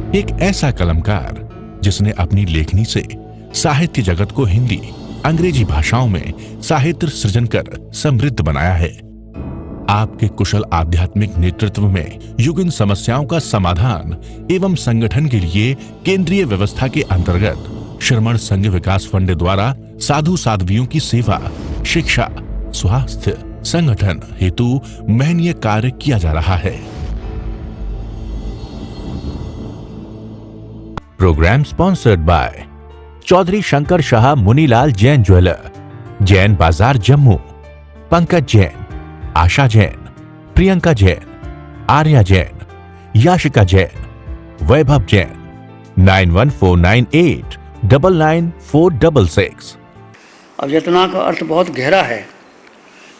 एक ऐसा कलमकार जिसने अपनी लेखनी से साहित्य जगत को हिंदी, अंग्रेजी भाषाओं में साहित्य सृजन कर समृद्ध बनाया है। आपके कुशल आध्यात्मिक नेतृत्व में युगीन समस्याओं का समाधान एवं संगठन के लिए केंद्रीय व्यवस्था के अंतर्गत श्रमण संघ विकास फंड द्वारा साधु साध्वियों की सेवा, शिक्षा, स्वास्थ्य, संगठन हेतु महनीय कार्य किया जा रहा है। Program sponsored by Chaudhary Shankar Shah Munilal Jain jeweller, Jain Bazaar Jammu, Pankaj Jain, आशा जैन, प्रियंका जैन, आर्या जैन, याशिका जैन, वैभव जैन, 9149899466। अब यतना का अर्थ बहुत गहरा है।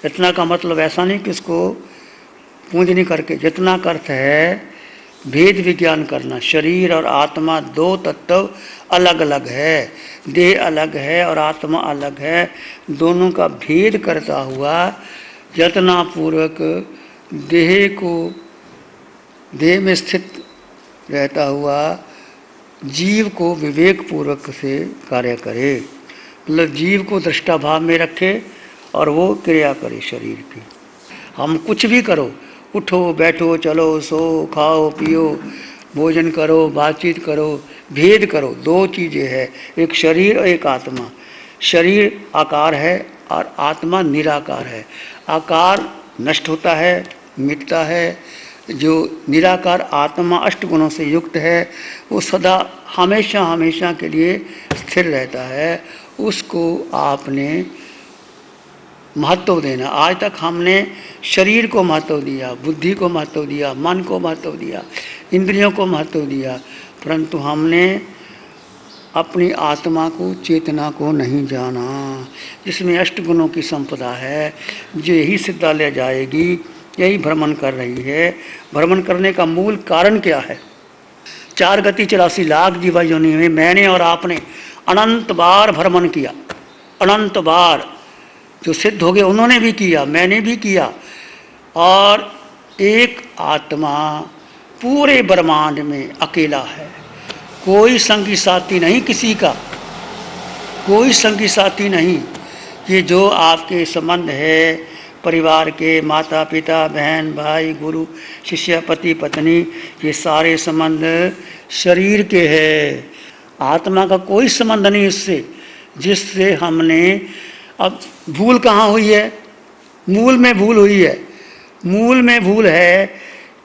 यतना का मतलब ऐसा नहीं कि इसको पूंज नहीं करके, यतना का अर्थ है भेद विज्ञान करना। शरीर और आत्मा दो तत्व अलग अलग है, देह अलग है और आत्मा अलग है। दोनों का भेद करता हुआ यतना पूर्वक देह में स्थित रहता हुआ जीव को विवेक पूर्वक से कार्य करे, मतलब जीव को दृष्टा भाव में रखे और वो क्रिया करे शरीर की। हम कुछ भी करो, उठो बैठो चलो सो खाओ पियो, भोजन करो, बातचीत करो, भेद करो, दो चीज़ें हैं, एक शरीर और एक आत्मा। शरीर आकार है और आत्मा निराकार है। आकार नष्ट होता है, मिटता है। जो निराकार आत्मा अष्ट गुणों से युक्त है वो सदा हमेशा हमेशा के लिए स्थिर रहता है। उसको आपने महत्व देना। आज तक हमने शरीर को महत्व दिया, बुद्धि को महत्व दिया, मन को महत्व दिया, इंद्रियों को महत्व दिया, परंतु हमने अपनी आत्मा को, चेतना को नहीं जाना, जिसमें अष्ट गुणों की संपदा है। जो यही सिद्धा ले जाएगी, यही भ्रमण कर रही है। भ्रमण करने का मूल कारण क्या है? 4 गति 84 लाख जीवा योनि में मैंने और आपने अनंत बार भ्रमण किया। अनंत बार जो सिद्ध हो गए उन्होंने भी किया, मैंने भी किया। और एक आत्मा पूरे ब्रह्मांड में अकेला है, कोई संगी साथी नहीं किसी का, कोई संगी साथी नहीं। ये जो आपके संबंध है परिवार के, माता पिता, बहन भाई, गुरु शिष्य, पति पत्नी, ये सारे संबंध शरीर के हैं। आत्मा का कोई संबंध नहीं इससे, जिससे हमने अब भूल कहाँ हुई है? मूल में भूल हुई है। मूल में भूल है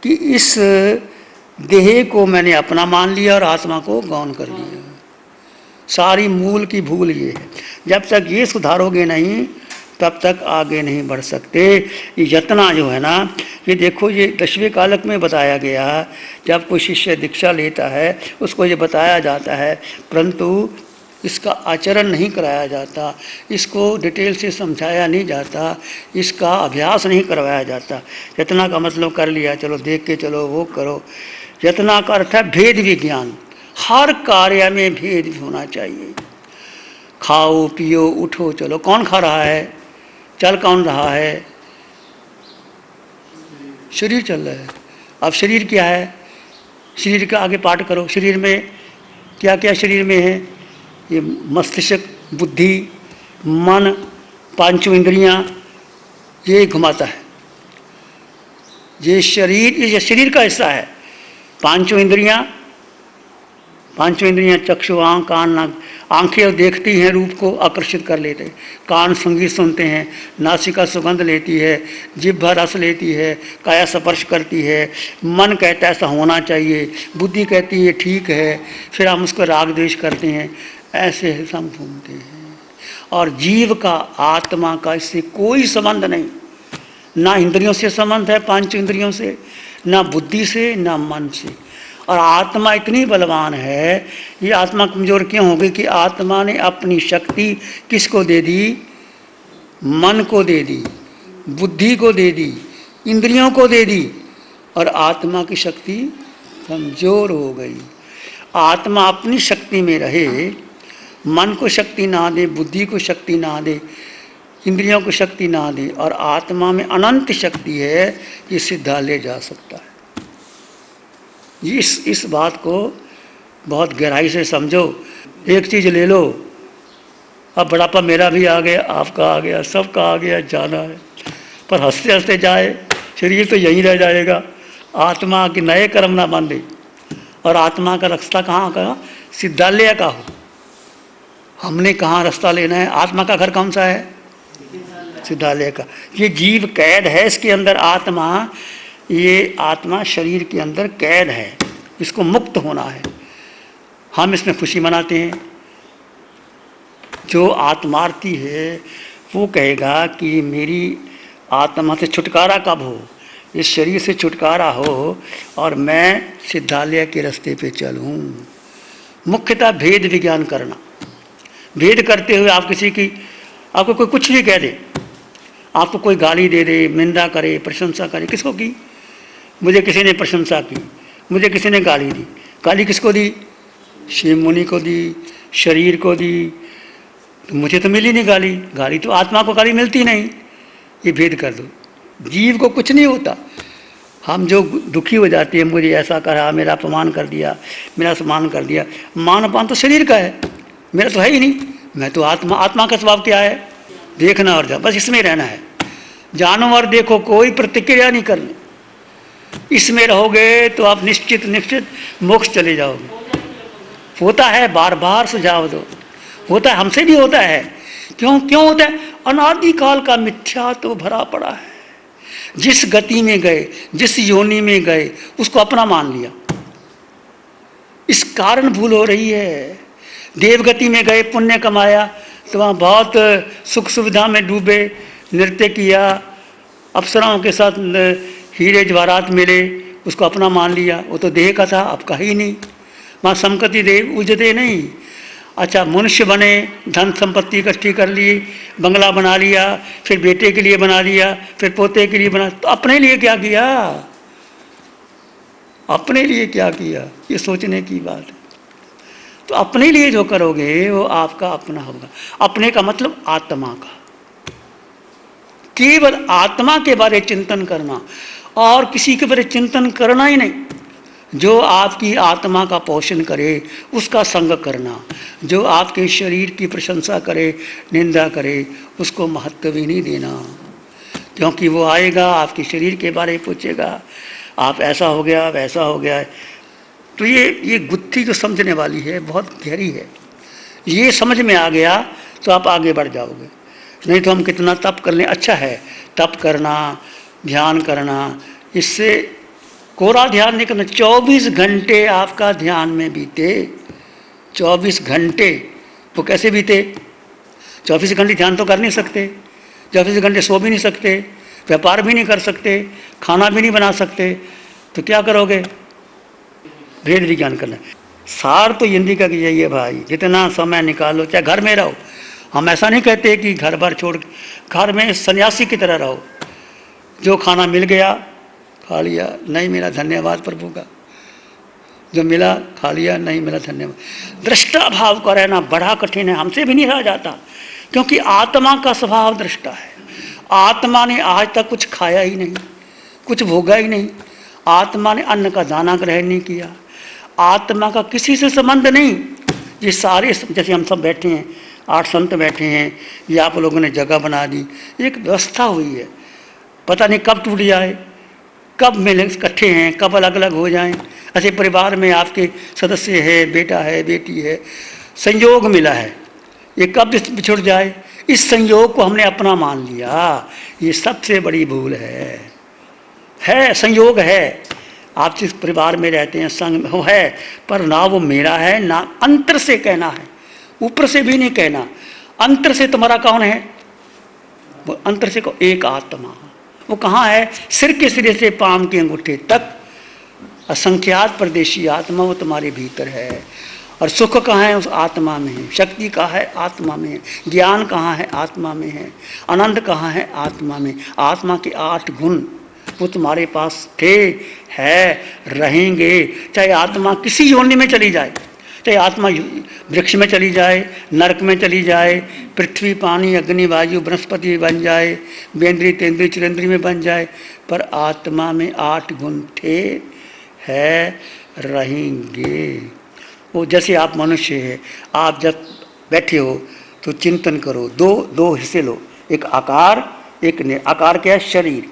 कि इस देह को मैंने अपना मान लिया और आत्मा को गौण कर लिया। सारी मूल की भूल ये है। जब तक ये सुधारोगे नहीं तब तक आगे नहीं बढ़ सकते। ये यतना जो है ना, ये देखो, ये 10वें कालक में बताया गया। जब कोई शिष्य दीक्षा लेता है उसको ये बताया जाता है, परंतु इसका आचरण नहीं कराया जाता, इसको डिटेल से समझाया नहीं जाता, इसका अभ्यास नहीं करवाया जाता। यतना का मतलब कर लिया, चलो देख के चलो, वो करो। यतना का अर्थ है भेद विज्ञान। हर कार्य में भेद होना चाहिए। खाओ पियो उठो चलो, कौन खा रहा है? चल कौन रहा है? शरीर चल रहा है। अब शरीर क्या है? शरीर का आगे पाठ करो। शरीर में क्या क्या शरीर में है? ये मस्तिष्क, बुद्धि, मन, पांचों इंद्रियां, ये घुमाता है। ये शरीर का हिस्सा है। पांचों इंद्रियां चक्षु, आँख, कान, नाक। आँखें देखती हैं, रूप को आकर्षित कर लेते हैं। कान संगीत सुनते हैं, नासिका सुगंध लेती है, जिह्वा रस लेती है, काया स्पर्श करती है, मन कहता है ऐसा होना चाहिए, बुद्धि कहती है ठीक है, फिर हम उसको राग द्वेष करते हैं। ऐसे हम घूमते हैं। और जीव का, आत्मा का इससे कोई संबंध नहीं। ना इंद्रियों से संबंध है, 5 इंद्रियों से, ना बुद्धि से, ना मन से। और आत्मा इतनी बलवान है। ये आत्मा कमज़ोर क्यों हो गई? कि आत्मा ने अपनी शक्ति किसको दे दी? मन को दे दी, बुद्धि को दे दी, इंद्रियों को दे दी, और आत्मा की शक्ति कमज़ोर हो गई। आत्मा अपनी शक्ति में रहे, मन को शक्ति ना दे, बुद्धि को शक्ति ना दे, इंद्रियों को शक्ति ना दे, और आत्मा में अनंत शक्ति है, ये सीधा ले जा सकता है। इस बात को बहुत गहराई से समझो। एक चीज़ ले लो, अब बुढ़ापा मेरा भी आ गया, आपका आ गया, सबका आ गया, जाना है, पर हंसते हंसते जाए, शरीर तो यहीं रह जाएगा। आत्मा के नए कर्म ना बांधे, और आत्मा का रास्ता कहाँ का? सिद्धालय का हो। हमने कहाँ रास्ता लेना है? आत्मा का घर कौन सा है? सिद्धालय का। ये जीव कैद है इसके अंदर, आत्मा, ये आत्मा शरीर के अंदर कैद है, इसको मुक्त होना है। हम इसमें खुशी मनाते हैं। जो आत्मार्थी है वो कहेगा कि मेरी आत्मा से छुटकारा कब हो, इस शरीर से छुटकारा हो और मैं सिद्धालय के रास्ते पे चलूं। मुख्यतः भेद विज्ञान करना। भेद करते हुए आप किसी की, आपको कोई कुछ भी कह दे, आपको कोई गाली दे दे, निंदा करे, प्रशंसा करे, किसको की? मुझे किसी ने प्रशंसा की, मुझे किसी ने गाली दी। गाली किसको दी? शिव मुनि को दी, शरीर को दी। तो मुझे तो मिली नहीं गाली, गाली तो आत्मा को गाली मिलती नहीं। ये भेद कर दो। जीव को कुछ नहीं होता। हम जो दुखी हो जाते हैं, मुझे ऐसा कहा, मेरा अपमान कर दिया, मेरा सम्मान कर दिया। मान अपमान तो शरीर का है, मेरा तो है ही नहीं। मैं तो आत्मा, आत्मा का स्वभाव क्या है? देखना और जा, बस इसमें रहना है। जानवर देखो, कोई प्रतिक्रिया नहीं करनी। इसमें रहोगे तो आप निश्चित मोक्ष चले जाओगे। होता है, बार बार सुझाव दो। होता है, हमसे भी होता है। क्यों होता है? अनादिकाल का मिथ्या तो भरा पड़ा है। जिस गति में गए, जिस योनि में गए, उसको अपना मान लिया। इस कारण भूल हो रही है। देवगति में गए, पुण्य कमाया, तो वहाँ बहुत सुख सुविधा में डूबे, नृत्य किया, अप्सराओं के साथ हीरे जवाहरात मिले, उसको अपना मान लिया। वो तो देह का था, अब का ही नहीं। वहाँ संपत्ति देव उजते नहीं। अच्छा, मनुष्य बने, धन संपत्ति इकट्ठी कर ली, बंगला बना लिया, फिर बेटे के लिए बना लिया, फिर पोते के लिए बना, तो अपने लिए क्या किया? अपने लिए क्या किया? ये सोचने की बात है। तो अपने लिए जो करोगे वो आपका अपना होगा। अपने का मतलब आत्मा का। केवल आत्मा के बारे चिंतन करना, और किसी के बारे चिंतन करना ही नहीं। जो आपकी आत्मा का पोषण करे उसका संग करना। जो आपके शरीर की प्रशंसा करे, निंदा करे, उसको महत्व ही नहीं देना। क्योंकि वो आएगा, आपके शरीर के बारे में पूछेगा, आप ऐसा हो गया, वैसा हो गया। तो ये गुत्थी जो समझने वाली है बहुत गहरी है। ये समझ में आ गया तो आप आगे बढ़ जाओगे। नहीं तो हम कितना तप कर लें, अच्छा है तप करना, ध्यान करना, इससे कोरा ध्यान नहीं करना। 24 घंटे आपका ध्यान में बीते, 24 घंटे। वो कैसे बीते? 24 घंटे ध्यान तो कर नहीं सकते, 24 घंटे सो भी नहीं सकते, व्यापार भी नहीं कर सकते, खाना भी नहीं बना सकते, तो क्या करोगे? भेद विज्ञान करना। सार तो हिंदी का यही है भाई, जितना समय निकालो, चाहे घर में रहो। हम ऐसा नहीं कहते कि घर बार छोड़, घर में सन्यासी की तरह रहो। जो खाना मिल गया खा लिया, नहीं मिला धन्यवाद प्रभु का। जो मिला खा लिया, नहीं मिला धन्यवाद। दृष्टा भाव का रहना बड़ा कठिन है, हमसे भी नहीं रहा जाता, क्योंकि आत्मा का स्वभाव दृष्टा है। आत्मा ने आज तक कुछ खाया ही नहीं, कुछ भोगा ही नहीं। आत्मा ने अन्न का दाना ग्रहण नहीं किया। आत्मा का किसी से संबंध नहीं। ये सारे, जैसे हम सब बैठे हैं, 8 संत बैठे हैं, ये आप लोगों ने जगह बना दी, एक व्यवस्था हुई है। पता नहीं कब टूट जाए, कब मिले, इकट्ठे हैं, कब अलग अलग हो जाएं। ऐसे परिवार में आपके सदस्य है, बेटा है, बेटी है, संयोग मिला है, ये कब बिछुड़ जाए। इस संयोग को हमने अपना मान लिया, ये सबसे बड़ी भूल है। संयोग है, आप जिस परिवार में रहते हैं संग वो है, पर ना वो मेरा है, ना अंतर से कहना है, ऊपर से भी नहीं कहना। अंतर से तुम्हारा कौन है? वो अंतर से को एक आत्मा। वो कहाँ है? सिर के सिरे से पाम के अंगूठे तक असंख्यात परदेशी आत्मा वो तुम्हारे भीतर है। और सुख कहाँ है? उस आत्मा में है। शक्ति कहाँ है? आत्मा में है। ज्ञान कहाँ है? आत्मा में है। आनंद कहाँ है? आत्मा में। आत्मा के 8 गुण वो तुम्हारे पास थे, है, रहेंगे। चाहे आत्मा किसी योनि में चली जाए, चाहे आत्मा वृक्ष में चली जाए, नरक में चली जाए, पृथ्वी, पानी, अग्नि, वायु, वनस्पति बन जाए, बेंद्री, तेंद्री, चिरंद्री में बन जाए, पर आत्मा में 8 गुण थे, है, रहेंगे। वो जैसे आप मनुष्य है, आप जब बैठे हो तो चिंतन करो, दो हिस्से लो, एक आकार, एक आकार क्या है? शरीर,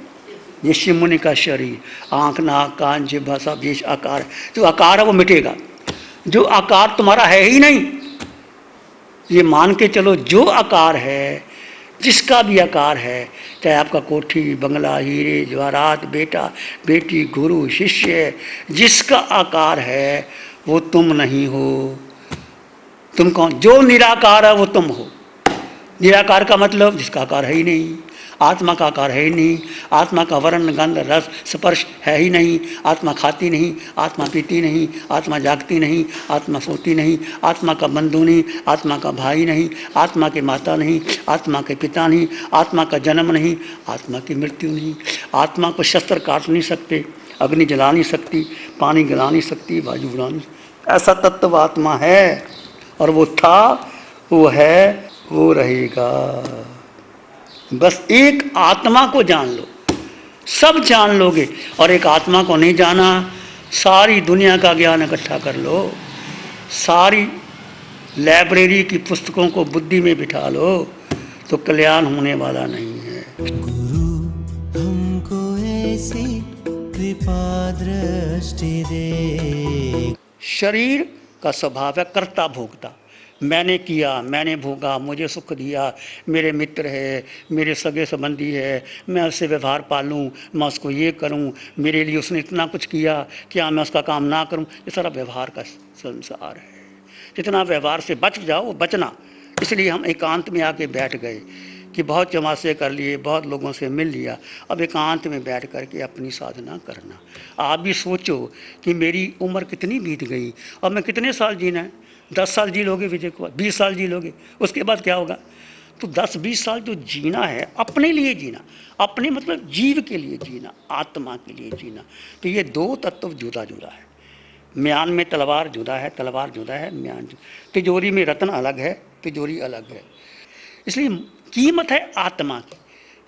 ऋषि मुनि का शरीर, आंख नाक कान जिह्वा सब ये आकार। जो आकार है वो मिटेगा, जो आकार तुम्हारा है ही नहीं, ये मान के चलो, जो आकार है, जिसका भी आकार है, चाहे आपका कोठी बंगला हीरे जवाहरात बेटा बेटी गुरु शिष्य, जिसका आकार है वो तुम नहीं हो। तुम कौन? जो निराकार है वो तुम हो। निराकार का मतलब जिसका आकार है ही नहीं, आत्मा का आकार है ही नहीं, आत्मा का वर्ण गंध रस स्पर्श है ही नहीं, आत्मा खाती नहीं, आत्मा पीती नहीं, आत्मा जागती नहीं, आत्मा सोती नहीं, आत्मा का बंधु नहीं, आत्मा का भाई नहीं, आत्मा के माता नहीं, आत्मा के पिता नहीं, आत्मा का जन्म नहीं, आत्मा की मृत्यु नहीं। आत्मा को शस्त्र काट नहीं सकते, अग्नि जला नहीं सकती, पानी गिरा नहीं सकती, वायु उड़ा नहीं सकती। ऐसा तत्व आत्मा है, और वो था, वो है, वो रहेगा। बस एक आत्मा को जान लो, सब जान लोगे। और एक आत्मा को नहीं जाना, सारी दुनिया का ज्ञान इकट्ठा कर लो, सारी लाइब्रेरी की पुस्तकों को बुद्धि में बिठा लो, तो कल्याण होने वाला नहीं है। गुरु हमको ऐसी कृपा दृष्टि दे। शरीर का स्वभाव है कर्ता भोक्ता। मैंने किया, मैंने भोगा, मुझे सुख दिया, मेरे मित्र है, मेरे सगे संबंधी है, मैं उससे व्यवहार पालूँ, मैं उसको ये करूँ, मेरे लिए उसने इतना कुछ किया, क्या मैं उसका काम ना करूँ? ये सारा व्यवहार का संसार है। जितना व्यवहार से बच जाओ वो बचना। इसलिए हम एकांत में आके बैठ गए कि बहुत चमासे कर लिए, बहुत लोगों से मिल लिया, अब एकांत में बैठ करके अपनी साधना करना। आप भी सोचो कि मेरी उम्र कितनी बीत गई और मैं कितने साल जीना है। 10 साल जी लोगे विजय कुमार, 20 साल जी लोगे, उसके बाद क्या होगा? तो 10-20 साल जो जीना है, अपने लिए जीना, अपने मतलब जीव के लिए जीना, आत्मा के लिए जीना। तो ये दो तत्व जुदा जुदा है। म्यान में तलवार जुदा है, तलवार जुदा है, म्यान जुदा। तिजोरी में रत्न अलग है, तिजोरी अलग है। इसलिए कीमत है आत्मा की,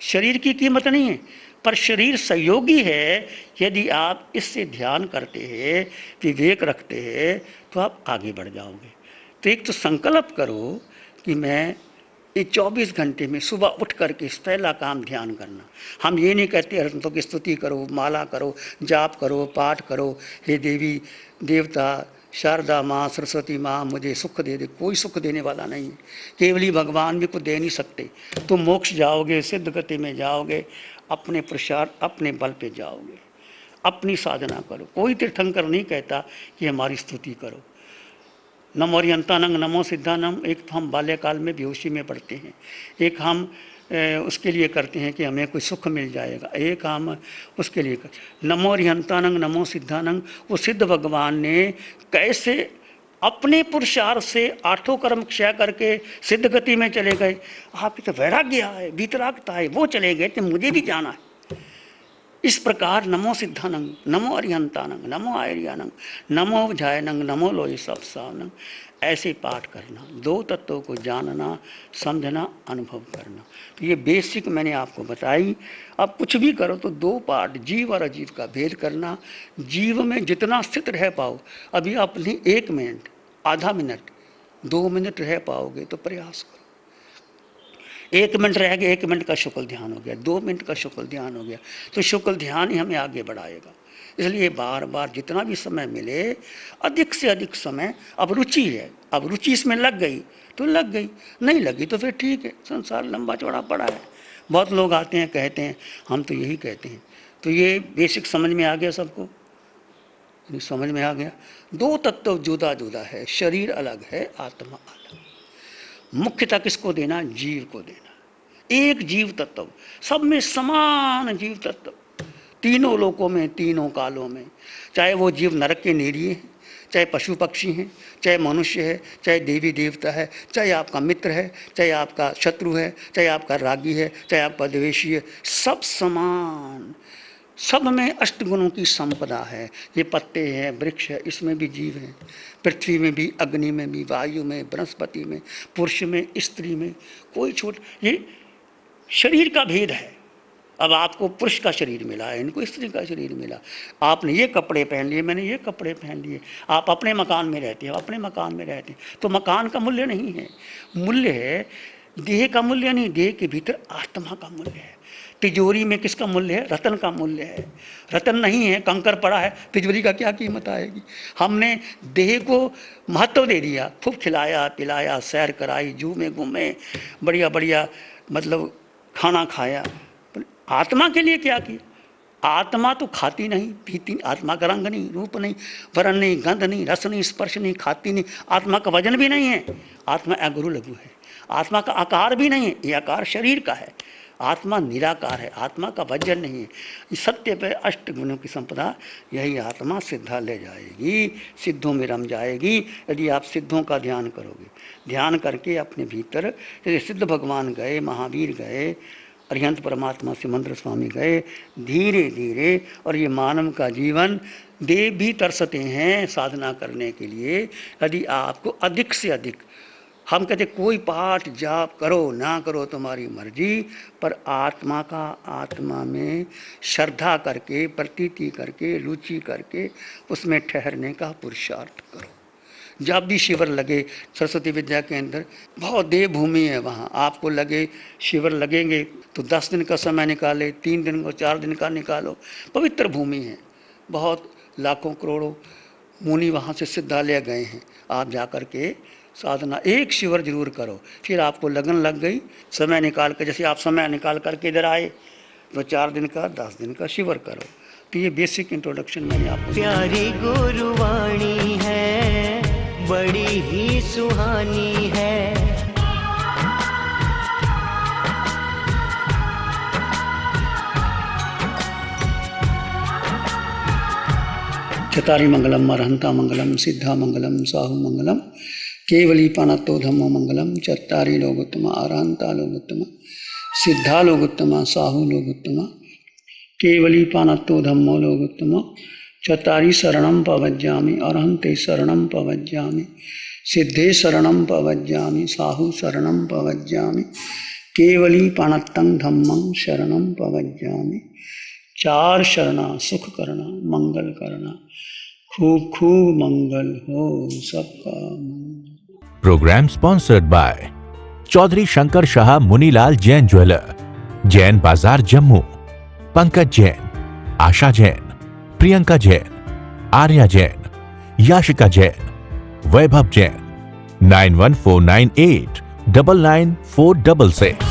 शरीर की कीमत नहीं है। पर शरीर सहयोगी है। यदि आप इससे ध्यान करते हैं, विवेक रखते हैं, तो आप आगे बढ़ जाओगे। तो एक तो संकल्प करो कि मैं ये 24 घंटे में सुबह उठ करके पहला काम ध्यान करना। हम ये नहीं कहते हरसंतों की स्तुति करो, माला करो, जाप करो, पाठ करो, हे देवी देवता शारदा माँ सरस्वती माँ मुझे सुख दे दे। कोई सुख देने वाला नहीं है, केवली भगवान भी कुछ दे नहीं सकते। तुम मोक्ष जाओगे, सिद्ध गति में जाओगे, अपने प्रसाद अपने बल पे जाओगे। अपनी साधना करो। कोई तीर्थंकर नहीं कहता कि हमारी स्तुति करो। नमो अरिहंतानंग नमो सिद्धानम, एक तो हम बाल्यकाल में बेहोशी में पढ़ते हैं, एक हम उसके लिए करते हैं कि हमें कोई सुख मिल जाएगा, एक हम उसके लिए नमो अरिहंतानंग नमो सिद्धानंग। वो सिद्ध भगवान ने कैसे अपने पुरुषार्थ से 8 कर्म क्षय करके सिद्ध गति में चले गए। आपकी तो वैराग्य है, वीतरागता है, वो चले गए तो मुझे भी जाना है। इस प्रकार नमो सिद्धानंग नमो अरिहंतानंग नमो आर्यानंग नमो जायनंग नमो लोई सब सावनंग, ऐसे पाठ करना। दो तत्वों को जानना, समझना, अनुभव करना। तो ये बेसिक मैंने आपको बताई। अब कुछ भी करो तो 2 पार्ट, जीव और अजीव का भेद करना। जीव में जितना स्थित रह पाओ, अभी अपनी 1 मिनट, आधा मिनट, 2 मिनट रह पाओगे तो प्रयास करो। 1 मिनट रह गया, 1 मिनट का शुक्ल ध्यान हो गया, 2 मिनट का शुक्ल ध्यान हो गया, तो शुक्ल ध्यान ही हमें आगे बढ़ाएगा। इसलिए बार बार जितना भी समय मिले, अधिक से अधिक समय। अब रुचि है, अब रुचि इसमें लग गई तो लग गई, नहीं लगी तो फिर ठीक है, संसार लंबा चौड़ा पड़ा है। बहुत लोग आते हैं कहते हैं, हम तो यही कहते हैं। तो ये बेसिक समझ में आ गया सबको? समझ में आ गया। 2 तत्व जुदा जुदा है, शरीर अलग है, आत्मा अलग। मुख्यता किसको देना? जीव को देना। एक जीव तत्व, सब में समान जीव तत्व, तीनों लोकों में, तीनों कालों में। चाहे वो जीव नरक के नेरिए हैं, चाहे पशु पक्षी हैं, चाहे मनुष्य है, चाहे देवी देवता है, चाहे आपका मित्र है, चाहे आपका शत्रु है, चाहे आपका रागी है, चाहे आपका द्वेषी है, सब समान। सब में अष्टगुणों की संपदा है। ये पत्ते हैं, वृक्ष है, इसमें भी जीव हैं। पृथ्वी में भी, अग्नि में भी, वायु में, बृहस्पति में, पुरुष में, स्त्री में, कोई छोट। ये शरीर का भेद है, अब आपको पुरुष का शरीर मिला है, इनको स्त्री का शरीर मिला। आपने ये कपड़े पहन लिए, मैंने ये कपड़े पहन लिए। आप अपने मकान में रहते हो, अपने मकान में रहते हैं, तो मकान का मूल्य नहीं है। मूल्य है देह का मूल्य नहीं, देह के भीतर आत्मा का मूल्य है। तिजोरी में किसका मूल्य है? रतन का मूल्य है। रतन नहीं है, कंकर पड़ा है, तिजोरी का क्या कीमत आएगी? हमने देह को महत्व दे दिया, खूब खिलाया पिलाया, सैर कराई, जू में घूमे, बढ़िया बढ़िया मतलब खाना खाया। आत्मा के लिए क्या किया? आत्मा तो खाती नहीं पीती, आत्मा का रंग नहीं, रूप नहीं, वर्ण नहीं, गंध नहीं, रस नहीं, स्पर्श नहीं, खाती नहीं, आत्मा का वजन भी नहीं है, आत्मा अगुरु लघु है। आत्मा का आकार भी नहीं है, ये आकार शरीर का है। आत्मा निराकार है, आत्मा का वजन नहीं है। सत्य पे अष्ट गुणों की संपदा, यही आत्मा सिद्धा ले जाएगी, सिद्धों में रम जाएगी। यदि आप सिद्धों का ध्यान करोगे, ध्यान करके अपने भीतर, जैसे सिद्ध भगवान गए, महावीर गए, अरिहंत परमात्मा से मंत्र स्वामी गए, धीरे धीरे। और ये मानव का जीवन, देव भी तरसते हैं साधना करने के लिए। यदि आपको अधिक से अधिक, हम कहते कोई पाठ जाप करो ना करो तुम्हारी मर्जी, पर आत्मा का आत्मा में श्रद्धा करके, प्रतीति करके, रुचि करके उसमें ठहरने का पुरुषार्थ करो। जब भी शिविर लगे सरस्वती विद्या के अंदर, बहुत देवभूमि है वहाँ, आपको लगे शिविर लगेंगे तो 10 दिन का समय निकाले, 3 दिन का 4 दिन का निकालो, पवित्र भूमि है। बहुत लाखों करोड़ों मुनि वहाँ से सिद्धालय गए हैं। आप जाकर के साधना एक शिविर जरूर करो, फिर आपको लगन लग गई, समय निकाल कर, जैसे आप समय निकाल करके इधर आए तो 4 दिन का 10 दिन का शिविर करो। तो ये बेसिक इंट्रोडक्शन मैंने आपको। प्यारी गुरुवाणी है, बड़ी ही सुहानी है। चतारी मंगलम, अरहंता मंगलम, सिद्धा मंगलम, साहु मंगलम, केवली पानतो धम्मो मंगलम। चत्तारी लोकोत्तमा, अरहंता लोकोत्तमा, सिद्धा लोकोत्तमा, साहु लोकोत्तमा, केवली पानतो धम्मो लोकोत्तमा। चत्तारी शरणं पवज्जामि, अरहंते शरणं पवज्जामि, सिद्धे शरणं पवज्जामि, साहु शरणं पवज्जामि, केवली पानत्तं धम्मं शरणं पवज्जामि। 4 शरणा, सुख करना, मंगल करना, खूब खूब मंगल हो सबका मंगल। Programme sponsored by Chaudhary Shankar Shah Munilal Jain jeweller, Jain Bazaar Jammu, Pankaj Jain, Asha Jain, Priyanka Jain, Arya Jain, Yashika Jain, Vaibhav Jain. 9149899466